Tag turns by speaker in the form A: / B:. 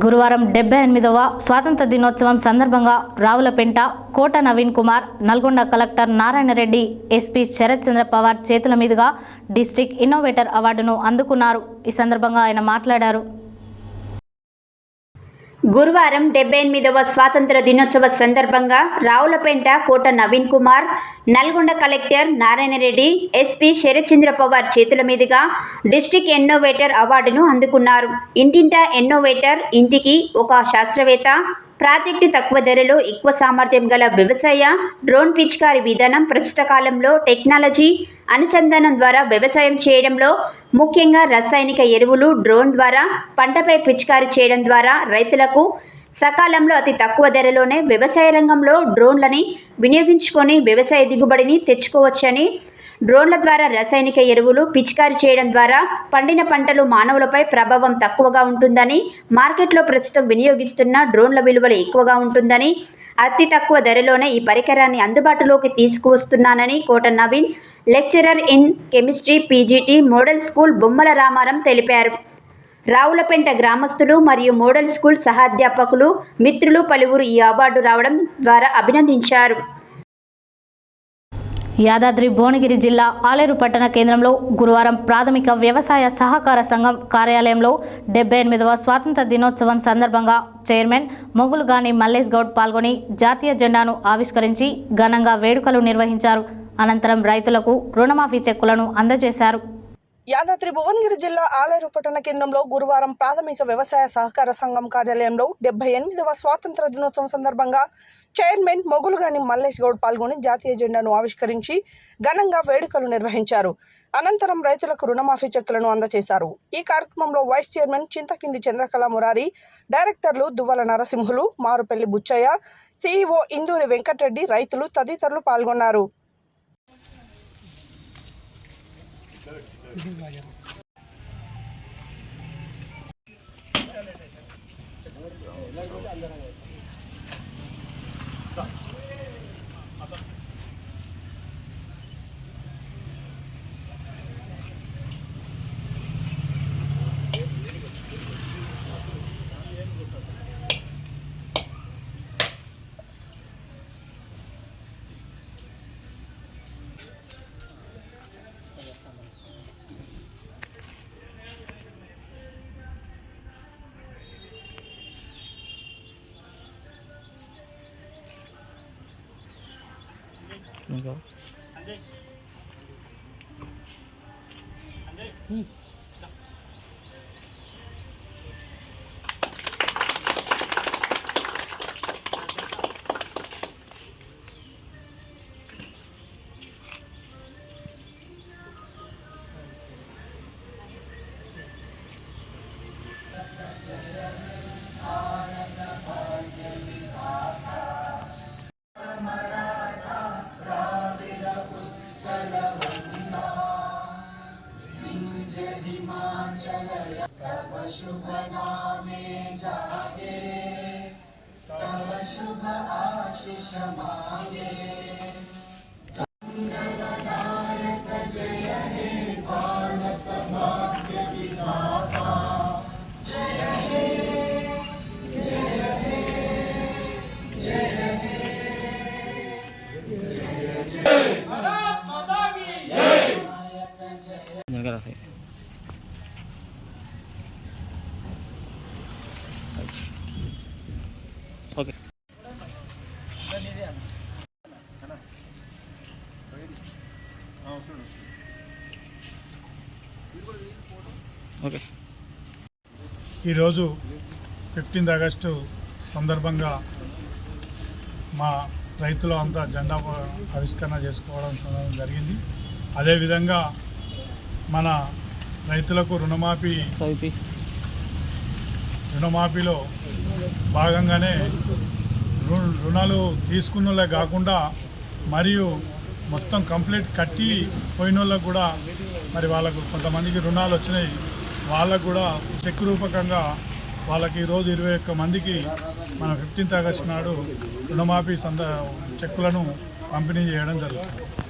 A: గురువారం 78వ స్వాతంత్ర దినోత్సవం సందర్భంగా రావులపేంట కోట నవీన్ కుమార్, నల్గొండ కలెక్టర్ నారాయణ రెడ్డి, ఎస్పీ శరత్ చంద్ర పవార్ చేతుల మీదుగా డిస్ట్రిక్ట్ ఇన్నోవేటర్ అవార్డును అందుకున్నారు. ఈ సందర్భంగా ఆయన మాట్లాడారు.
B: గురువారం 78వ స్వాతంత్ర దినోత్సవ సందర్భంగా రావులపేంట కోట నవీన్ కుమార్, నల్గొండ కలెక్టర్ నారాయణ రెడ్డి, ఎస్పీ శరత్ చంద్ర పవార్ చేతుల మీదుగా డిస్ట్రిక్ట్ ఇన్నోవేటర్ అవార్డును అందుకున్నారు. ఇంటింటా ఇన్నోవేటర్, ఇంటికి ఒక శాస్త్రవేత్త, ప్రాజెక్టు తక్కువ ధరలో ఎక్కువ సామర్థ్యం గల వ్యవసాయ డ్రోన్ పిచికారీ విధానం ప్రస్తుత కాలంలో టెక్నాలజీ అనుసంధానం ద్వారా వ్యవసాయం చేయడంలో, ముఖ్యంగా రసాయనిక ఎరువులు డ్రోన్ ద్వారా పంటపై పిచికారీ చేయడం ద్వారా రైతులకు సకాలంలో అతి తక్కువ ధరలోనే వ్యవసాయ రంగంలో డ్రోన్లని వినియోగించుకొని వ్యవసాయ దిగుబడిని తెచ్చుకోవచ్చని, డ్రోన్ల ద్వారా రసాయనిక ఎరువులు పిచికారీ చేయడం ద్వారా పండిన పంటలు మానవులపై ప్రభావం తక్కువగా ఉంటుందని, మార్కెట్లో ప్రస్తుతం వినియోగిస్తున్న డ్రోన్ల విలువలు ఎక్కువగా ఉంటుందని, అతి తక్కువ ధరలోనే ఈ పరికరాన్ని అందుబాటులోకి తీసుకువస్తున్నానని Kota Naveen, lecturer in chemistry, PGT, model school Bommala Ramaram తెలిపారు. రావులపేంట గ్రామస్తులు మరియు మోడల్ స్కూల్ సహాధ్యాపకులు, మిత్రులు పలువురు ఈ అవార్డు రావడం ద్వారా అభినందించారు.
A: యాదాద్రి భువనగిరి జిల్లా ఆలేరు పట్టణ కేంద్రంలో గురువారం ప్రాథమిక వ్యవసాయ సహకార సంఘం కార్యాలయంలో 78వ స్వాతంత్ర దినోత్సవం సందర్భంగా చైర్మన్ మొగులుగాని మల్లేష్ గౌడ్ పాల్గొని జాతీయ జెండాను ఆవిష్కరించి ఘనంగా వేడుకలు నిర్వహించారు. అనంతరం రైతులకు రుణమాఫీ చెక్కులను అందజేశారు.
C: యాదాద్రి భువనగిరి జిల్లా ఆలేరు పట్టణ కేంద్రంలో గురువారం ప్రాథమిక వ్యవసాయ సహకార సంఘం కార్యాలయంలో 78వ స్వాతంత్ర దినోత్సవం సందర్భంగా చైర్మన్ మొగులుగాని మల్లేష్ గౌడ్ పాల్గొని జాతీయ జెండాను ఆవిష్కరించి ఘనంగా వేడుకలు నిర్వహించారు. అనంతరం రైతులకు రుణమాఫీ చెక్కులను అందజేశారు. ఈ కార్యక్రమంలో వైస్ చైర్మన్ చింతకింది చంద్రకళ మురారి, డైరెక్టర్లు దువ్వల నరసింహులు, మారుపల్లి బుచ్చయ్య, సిఇఓ ఇందూరి వెంకటరెడ్డి, రైతులు తదితరులు పాల్గొన్నారు.
A: ఓకే. ఓకే.
D: ఈరోజు 15 ఆగస్టు సందర్భంగా మా రైతులు అంతా జెండా ఆవిష్కరణ చేసుకోవడం జరిగింది. అదేవిధంగా మన రైతులకు రుణమాఫీలో భాగంగానే రుణాలు తీసుకున్నోళ్ళే కాకుండా మరియు మొత్తం కంప్లీట్ కట్టి పోయిన వాళ్ళకు కూడా మరి వాళ్ళకు కొంతమందికి రుణాలు వచ్చినాయి. వాళ్ళకు కూడా చెక్ రూపకంగా వాళ్ళకి ఈరోజు 21 మందికి మన 15th ఆగస్టు నాడు రుణమాఫీ చెక్కులను పంపిణీ చేయడం జరుగుతుంది.